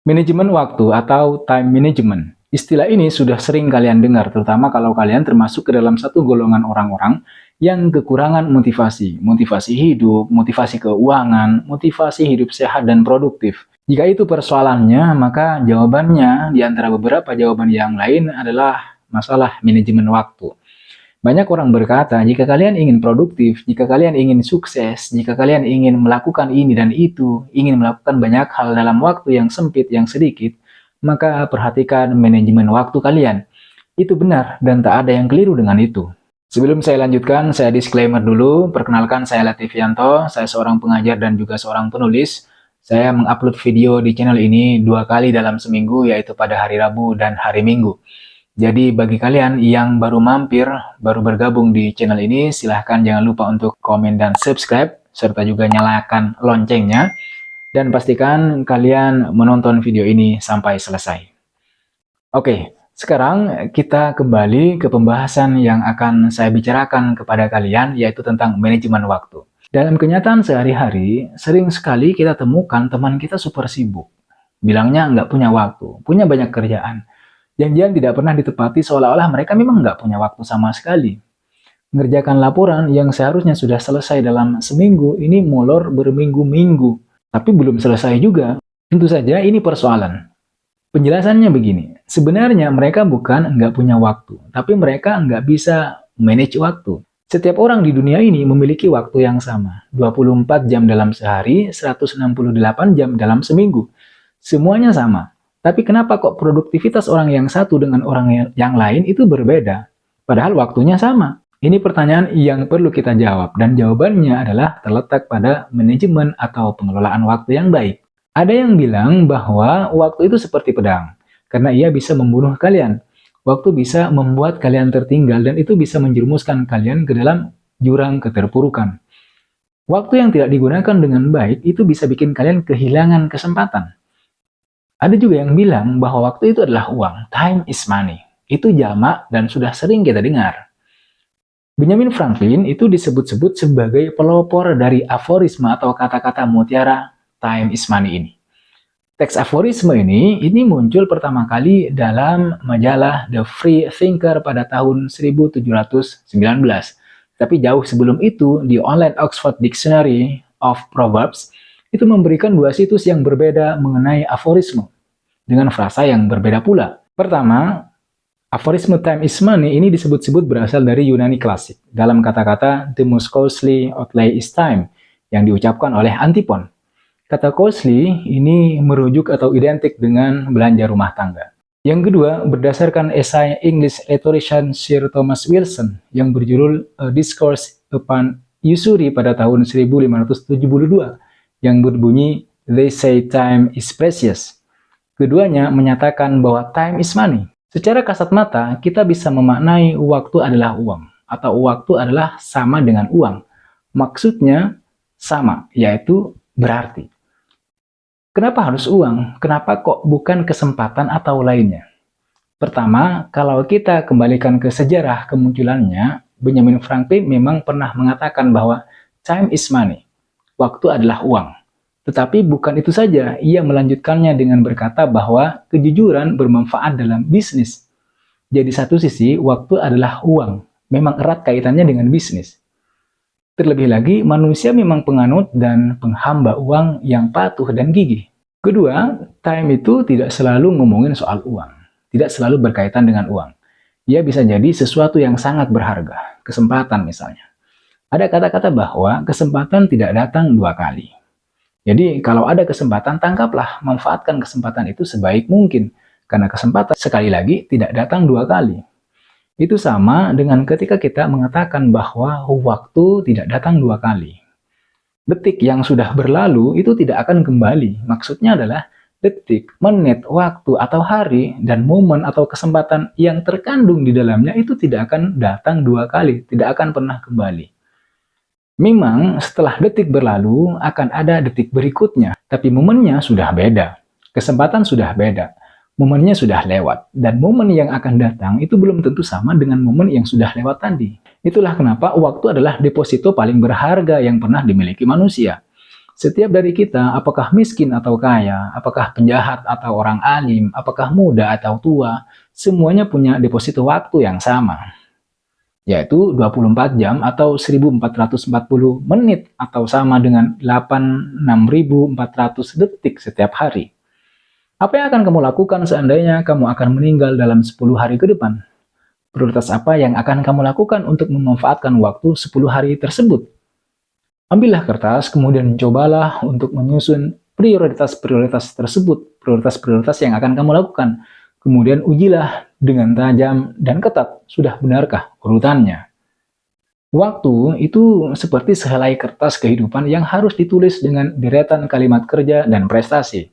Manajemen waktu atau time management. Istilah ini sudah sering kalian dengar, terutama kalau kalian termasuk ke dalam satu golongan orang-orang yang kekurangan motivasi. Motivasi hidup, motivasi keuangan, motivasi hidup sehat dan produktif. Jika itu persoalannya, maka jawabannya di antara beberapa jawaban yang lain adalah masalah manajemen waktu. Banyak orang berkata, jika kalian ingin produktif, jika kalian ingin sukses, jika kalian ingin melakukan ini dan itu, ingin melakukan banyak hal dalam waktu yang sempit, yang sedikit, maka perhatikan manajemen waktu kalian. Itu benar dan tak ada yang keliru dengan itu. Sebelum saya lanjutkan, saya disclaimer dulu. Perkenalkan, saya Latifianto, saya seorang pengajar dan juga seorang penulis. Saya mengupload video di channel ini 2 kali dalam seminggu, yaitu pada hari Rabu dan hari Minggu. Jadi bagi kalian yang baru mampir, baru bergabung di channel ini, silahkan jangan lupa untuk komen dan subscribe, serta juga nyalakan loncengnya, dan pastikan kalian menonton video ini sampai selesai. Oke, sekarang kita kembali ke pembahasan yang akan saya bicarakan kepada kalian, yaitu tentang manajemen waktu. Dalam kenyataan sehari-hari, sering sekali kita temukan teman kita super sibuk. Bilangnya nggak punya waktu, punya banyak kerjaan. Janjian tidak pernah ditepati seolah-olah mereka memang nggak punya waktu sama sekali. Mengerjakan laporan yang seharusnya sudah selesai dalam seminggu, ini molor berminggu-minggu. Tapi belum selesai juga. Tentu saja ini persoalan. Penjelasannya begini, sebenarnya mereka bukan nggak punya waktu, tapi mereka nggak bisa manage waktu. Setiap orang di dunia ini memiliki waktu yang sama, 24 jam dalam sehari, 168 jam dalam seminggu. Semuanya sama. Tapi kenapa kok produktivitas orang yang satu dengan orang yang lain itu berbeda? Padahal waktunya sama. Ini pertanyaan yang perlu kita jawab, dan jawabannya adalah terletak pada manajemen atau pengelolaan waktu yang baik. Ada yang bilang bahwa waktu itu seperti pedang, karena ia bisa membunuh kalian. Waktu bisa membuat kalian tertinggal, dan itu bisa menjerumuskan kalian ke dalam jurang keterpurukan. Waktu yang tidak digunakan dengan baik itu bisa bikin kalian kehilangan kesempatan. Ada juga yang bilang bahwa waktu itu adalah uang, time is money. Itu jamak dan sudah sering kita dengar. Benjamin Franklin itu disebut-sebut sebagai pelopor dari aforisme atau kata-kata mutiara time is money ini. Teks aforisme ini muncul pertama kali dalam majalah The Free Thinker pada tahun 1719. Tapi jauh sebelum itu, di online Oxford Dictionary of Proverbs itu memberikan 2 situs yang berbeda mengenai aforisme, dengan frasa yang berbeda pula. Pertama, aforisme time is money ini disebut-sebut berasal dari Yunani klasik, dalam kata-kata the most costly outlay is time, yang diucapkan oleh Antipon. Kata costly ini merujuk atau identik dengan belanja rumah tangga. Yang kedua, berdasarkan esai English rhetorician Sir Thomas Wilson yang berjudul A Discourse upon Usury pada tahun 1572, yang berbunyi They say time is precious. Keduanya menyatakan bahwa time is money. Secara kasat mata, kita bisa memaknai waktu adalah uang, atau waktu adalah sama dengan uang. Maksudnya sama, yaitu berarti. Kenapa harus uang? Kenapa kok bukan kesempatan atau lainnya? Pertama, kalau kita kembalikan ke sejarah kemunculannya, Benjamin Franklin memang pernah mengatakan bahwa time is money. Waktu adalah uang. Tetapi bukan itu saja, ia melanjutkannya dengan berkata bahwa kejujuran bermanfaat dalam bisnis. Jadi satu sisi, waktu adalah uang, memang erat kaitannya dengan bisnis. Terlebih lagi, manusia memang penganut dan penghamba uang yang patuh dan gigih. Kedua, time itu tidak selalu ngomongin soal uang, tidak selalu berkaitan dengan uang. Ia bisa jadi sesuatu yang sangat berharga, kesempatan misalnya. Ada kata-kata bahwa kesempatan tidak datang 2 kali. Jadi kalau ada kesempatan, tangkaplah, manfaatkan kesempatan itu sebaik mungkin. Karena kesempatan sekali lagi tidak datang 2 kali. Itu sama dengan ketika kita mengatakan bahwa waktu tidak datang 2 kali. Detik yang sudah berlalu itu tidak akan kembali. Maksudnya adalah detik, menit, waktu, atau hari, dan momen atau kesempatan yang terkandung di dalamnya itu tidak akan datang 2 kali, tidak akan pernah kembali. Memang setelah detik berlalu akan ada detik berikutnya, tapi momennya sudah beda. Kesempatan sudah beda, momennya sudah lewat, dan momen yang akan datang itu belum tentu sama dengan momen yang sudah lewat tadi. Itulah kenapa waktu adalah deposito paling berharga yang pernah dimiliki manusia. Setiap dari kita, apakah miskin atau kaya, apakah penjahat atau orang alim, apakah muda atau tua, semuanya punya deposito waktu yang sama, yaitu 24 jam atau 1440 menit atau sama dengan 86.400 detik setiap hari. Apa yang akan kamu lakukan seandainya kamu akan meninggal dalam 10 hari ke depan? Prioritas apa yang akan kamu lakukan untuk memanfaatkan waktu 10 hari tersebut? Ambillah kertas, kemudian cobalah untuk menyusun prioritas-prioritas tersebut, prioritas-prioritas yang akan kamu lakukan. Kemudian ujilah dengan tajam dan ketat, sudah benarkah urutannya? Waktu itu seperti sehelai kertas kehidupan yang harus ditulis dengan deretan kalimat kerja dan prestasi.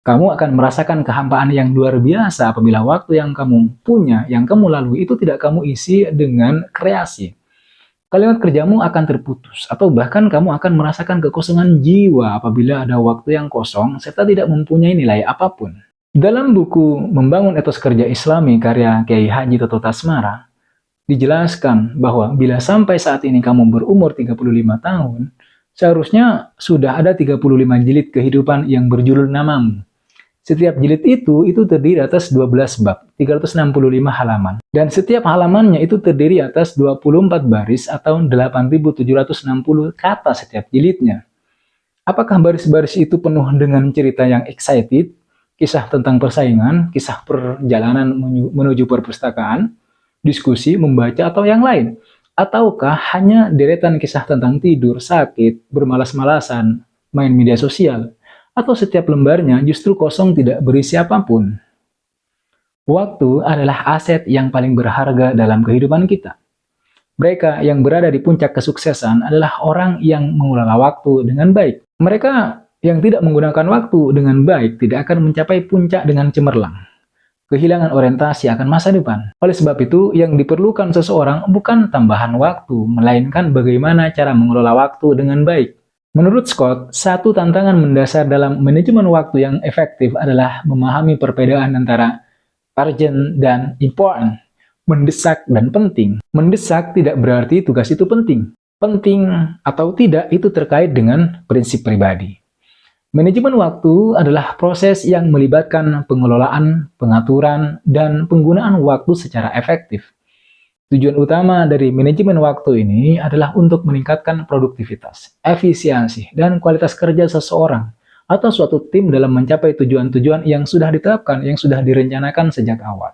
Kamu akan merasakan kehampaan yang luar biasa apabila waktu yang kamu punya, yang kamu lalui itu tidak kamu isi dengan kreasi. Kalimat kerjamu akan terputus, atau bahkan kamu akan merasakan kekosongan jiwa apabila ada waktu yang kosong serta tidak mempunyai nilai apapun. Dalam buku Membangun Etos Kerja Islami karya Kiai Haji Toto Tasmara, dijelaskan bahwa bila sampai saat ini kamu berumur 35 tahun, seharusnya sudah ada 35 jilid kehidupan yang berjulur namamu. Setiap jilid itu terdiri atas 12 bab, 365 halaman. Dan setiap halamannya itu terdiri atas 24 baris atau 8.760 kata setiap jilidnya. Apakah baris-baris itu penuh dengan cerita yang excited, kisah tentang persaingan, kisah perjalanan menuju perpustakaan, diskusi, membaca, atau yang lain? Ataukah hanya deretan kisah tentang tidur, sakit, bermalas-malasan, main media sosial? Atau setiap lembarnya justru kosong tidak berisi apapun? Waktu adalah aset yang paling berharga dalam kehidupan kita. Mereka yang berada di puncak kesuksesan adalah orang yang mengelola waktu dengan baik. Mereka yang tidak menggunakan waktu dengan baik tidak akan mencapai puncak dengan cemerlang. Kehilangan orientasi akan masa depan. Oleh sebab itu, yang diperlukan seseorang bukan tambahan waktu, melainkan bagaimana cara mengelola waktu dengan baik. Menurut Scott, satu tantangan mendasar dalam manajemen waktu yang efektif adalah memahami perbedaan antara urgent dan important, mendesak dan penting. Mendesak tidak berarti tugas itu penting. Penting atau tidak itu terkait dengan prinsip pribadi. Manajemen waktu adalah proses yang melibatkan pengelolaan, pengaturan, dan penggunaan waktu secara efektif. Tujuan utama dari manajemen waktu ini adalah untuk meningkatkan produktivitas, efisiensi, dan kualitas kerja seseorang atau suatu tim dalam mencapai tujuan-tujuan yang sudah ditetapkan, yang sudah direncanakan sejak awal.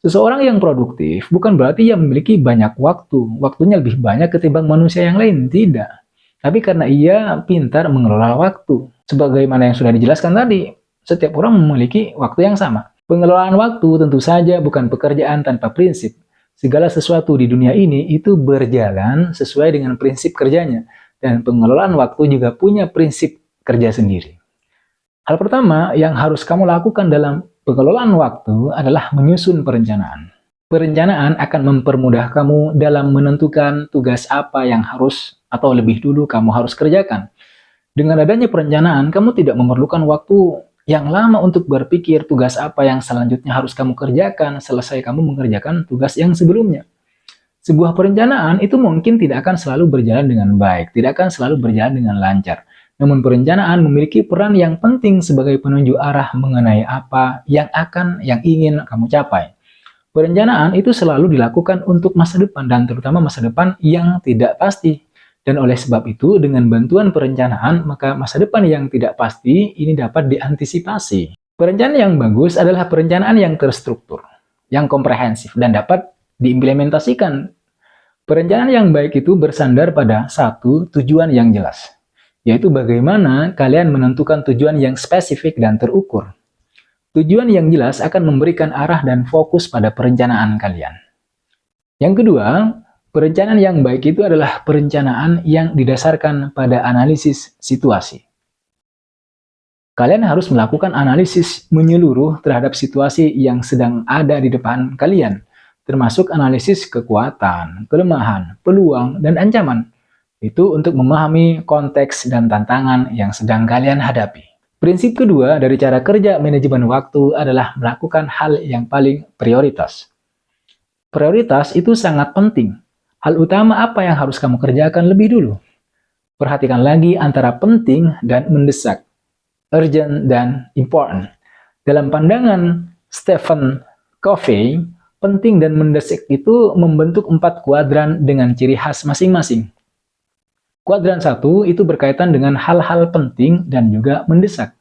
Seseorang yang produktif bukan berarti ia memiliki banyak waktu, waktunya lebih banyak ketimbang manusia yang lain, tidak. Tapi karena ia pintar mengelola waktu. Sebagaimana yang sudah dijelaskan tadi, setiap orang memiliki waktu yang sama. Pengelolaan waktu tentu saja bukan pekerjaan tanpa prinsip. Segala sesuatu di dunia ini itu berjalan sesuai dengan prinsip kerjanya. Dan pengelolaan waktu juga punya prinsip kerja sendiri. Hal pertama yang harus kamu lakukan dalam pengelolaan waktu adalah menyusun perencanaan. Perencanaan akan mempermudah kamu dalam menentukan tugas apa yang harus atau lebih dulu kamu harus kerjakan. Dengan adanya perencanaan, kamu tidak memerlukan waktu yang lama untuk berpikir tugas apa yang selanjutnya harus kamu kerjakan selesai kamu mengerjakan tugas yang sebelumnya. Sebuah perencanaan itu mungkin tidak akan selalu berjalan dengan baik, tidak akan selalu berjalan dengan lancar. Namun perencanaan memiliki peran yang penting sebagai penunjuk arah mengenai apa yang ingin kamu capai. Perencanaan itu selalu dilakukan untuk masa depan dan terutama masa depan yang tidak pasti. Dan oleh sebab itu, dengan bantuan perencanaan, maka masa depan yang tidak pasti ini dapat diantisipasi. Perencanaan yang bagus adalah perencanaan yang terstruktur, yang komprehensif, dan dapat diimplementasikan. Perencanaan yang baik itu bersandar pada satu tujuan yang jelas, yaitu bagaimana kalian menentukan tujuan yang spesifik dan terukur. Tujuan yang jelas akan memberikan arah dan fokus pada perencanaan kalian. Yang kedua, perencanaan yang baik itu adalah perencanaan yang didasarkan pada analisis situasi. Kalian harus melakukan analisis menyeluruh terhadap situasi yang sedang ada di depan kalian, termasuk analisis kekuatan, kelemahan, peluang, dan ancaman. Itu untuk memahami konteks dan tantangan yang sedang kalian hadapi. Prinsip kedua dari cara kerja manajemen waktu adalah melakukan hal yang paling prioritas. Prioritas itu sangat penting. Hal utama apa yang harus kamu kerjakan lebih dulu? Perhatikan lagi antara penting dan mendesak, urgent dan important. Dalam pandangan Stephen Covey, penting dan mendesak itu membentuk 4 kuadran dengan ciri khas masing-masing. Kuadran 1 itu berkaitan dengan hal-hal penting dan juga mendesak.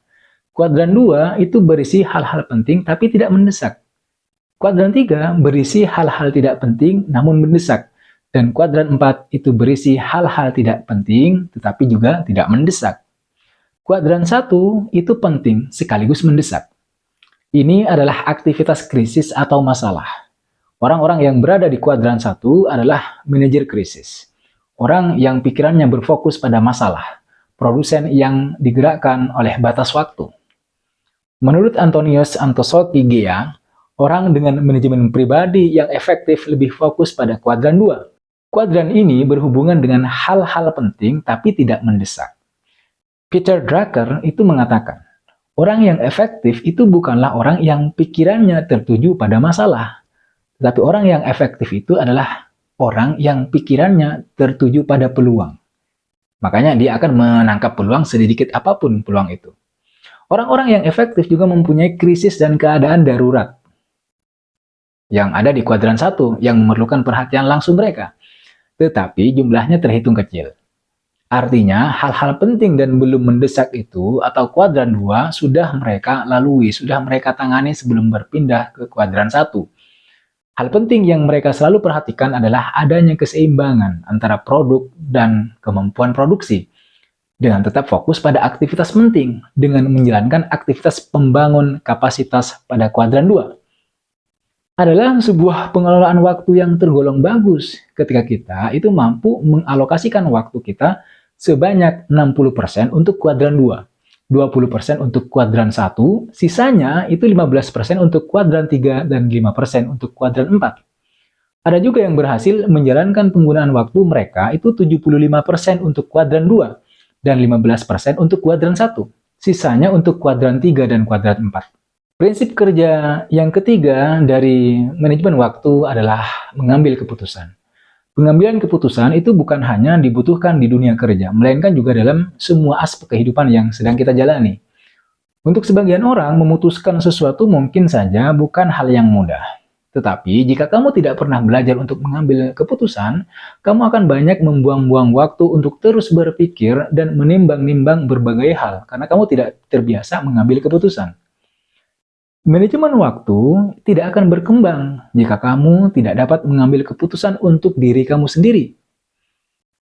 Kuadran 2 itu berisi hal-hal penting tapi tidak mendesak. Kuadran 3 berisi hal-hal tidak penting namun mendesak. Dan kuadran 4 itu berisi hal-hal tidak penting tetapi juga tidak mendesak. Kuadran 1 itu penting sekaligus mendesak. Ini adalah aktivitas krisis atau masalah. Orang-orang yang berada di kuadran 1 adalah manajer krisis. Orang yang pikirannya berfokus pada masalah. Produsen yang digerakkan oleh batas waktu. Menurut Antonius Antosoti Gea, orang dengan manajemen pribadi yang efektif lebih fokus pada kuadran 2. Kuadran ini berhubungan dengan hal-hal penting tapi tidak mendesak. Peter Drucker itu mengatakan, orang yang efektif itu bukanlah orang yang pikirannya tertuju pada masalah, tetapi orang yang efektif itu adalah orang yang pikirannya tertuju pada peluang. Makanya dia akan menangkap peluang sedikit apapun peluang itu. Orang-orang yang efektif juga mempunyai krisis dan keadaan darurat yang ada di kuadran 1 yang memerlukan perhatian langsung mereka. Tetapi jumlahnya terhitung kecil. Artinya, hal-hal penting dan belum mendesak itu atau kuadran 2 sudah mereka lalui, sudah mereka tangani sebelum berpindah ke kuadran 1. Hal penting yang mereka selalu perhatikan adalah adanya keseimbangan antara produk dan kemampuan produksi. Dengan tetap fokus pada aktivitas penting, dengan menjalankan aktivitas pembangun kapasitas pada kuadran 2. Adalah sebuah pengelolaan waktu yang tergolong bagus ketika kita itu mampu mengalokasikan waktu kita sebanyak 60% untuk kuadran 2, 20% untuk kuadran 1, sisanya itu 15% untuk kuadran 3, dan 5% untuk kuadran 4. Ada juga yang berhasil menjalankan penggunaan waktu mereka itu 75% untuk kuadran 2, dan 15% untuk kuadran 1, sisanya untuk kuadran 3 dan kuadran 4. Prinsip kerja yang ketiga dari manajemen waktu adalah mengambil keputusan. Pengambilan keputusan itu bukan hanya dibutuhkan di dunia kerja, melainkan juga dalam semua aspek kehidupan yang sedang kita jalani. Untuk sebagian orang, memutuskan sesuatu mungkin saja bukan hal yang mudah. Tetapi, jika kamu tidak pernah belajar untuk mengambil keputusan, kamu akan banyak membuang-buang waktu untuk terus berpikir dan menimbang-nimbang berbagai hal, karena kamu tidak terbiasa mengambil keputusan. Manajemen waktu tidak akan berkembang jika kamu tidak dapat mengambil keputusan untuk diri kamu sendiri.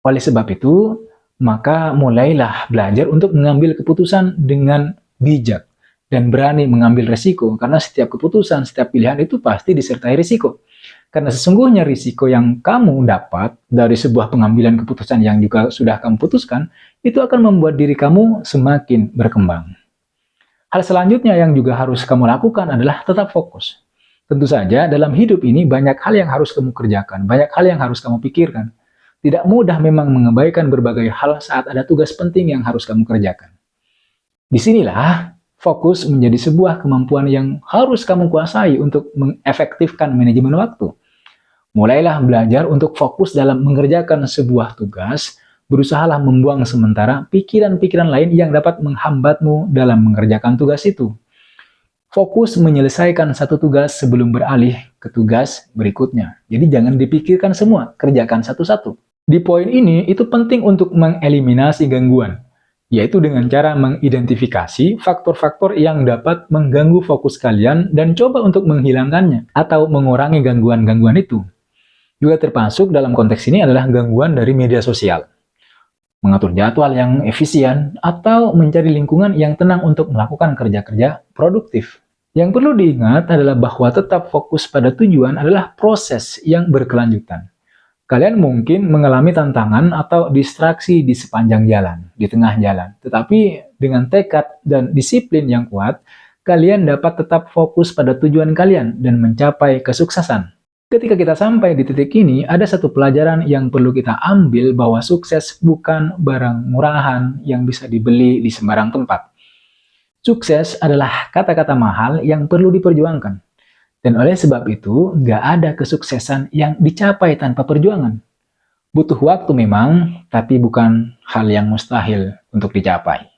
Oleh sebab itu, maka mulailah belajar untuk mengambil keputusan dengan bijak dan berani mengambil risiko, karena setiap keputusan, setiap pilihan itu pasti disertai risiko. Karena sesungguhnya risiko yang kamu dapat dari sebuah pengambilan keputusan yang juga sudah kamu putuskan, itu akan membuat diri kamu semakin berkembang. Hal selanjutnya yang juga harus kamu lakukan adalah tetap fokus. Tentu saja dalam hidup ini banyak hal yang harus kamu kerjakan, banyak hal yang harus kamu pikirkan. Tidak mudah memang mengabaikan berbagai hal saat ada tugas penting yang harus kamu kerjakan. Disinilah fokus menjadi sebuah kemampuan yang harus kamu kuasai untuk mengefektifkan manajemen waktu. Mulailah belajar untuk fokus dalam mengerjakan sebuah tugas. Berusahalah membuang sementara pikiran-pikiran lain yang dapat menghambatmu dalam mengerjakan tugas itu. Fokus menyelesaikan satu tugas sebelum beralih ke tugas berikutnya. Jadi jangan dipikirkan semua, kerjakan satu-satu. Di poin ini, itu penting untuk mengeliminasi gangguan, yaitu dengan cara mengidentifikasi faktor-faktor yang dapat mengganggu fokus kalian dan coba untuk menghilangkannya atau mengurangi gangguan-gangguan itu. Juga termasuk dalam konteks ini adalah gangguan dari media sosial. Mengatur jadwal yang efisien, atau mencari lingkungan yang tenang untuk melakukan kerja-kerja produktif. Yang perlu diingat adalah bahwa tetap fokus pada tujuan adalah proses yang berkelanjutan. Kalian mungkin mengalami tantangan atau distraksi di sepanjang jalan, di tengah jalan. Tetapi dengan tekad dan disiplin yang kuat, kalian dapat tetap fokus pada tujuan kalian dan mencapai kesuksesan. Ketika kita sampai di titik ini, ada satu pelajaran yang perlu kita ambil bahwa sukses bukan barang murahan yang bisa dibeli di sembarang tempat. Sukses adalah kata-kata mahal yang perlu diperjuangkan. Dan oleh sebab itu, nggak ada kesuksesan yang dicapai tanpa perjuangan. Butuh waktu memang, tapi bukan hal yang mustahil untuk dicapai.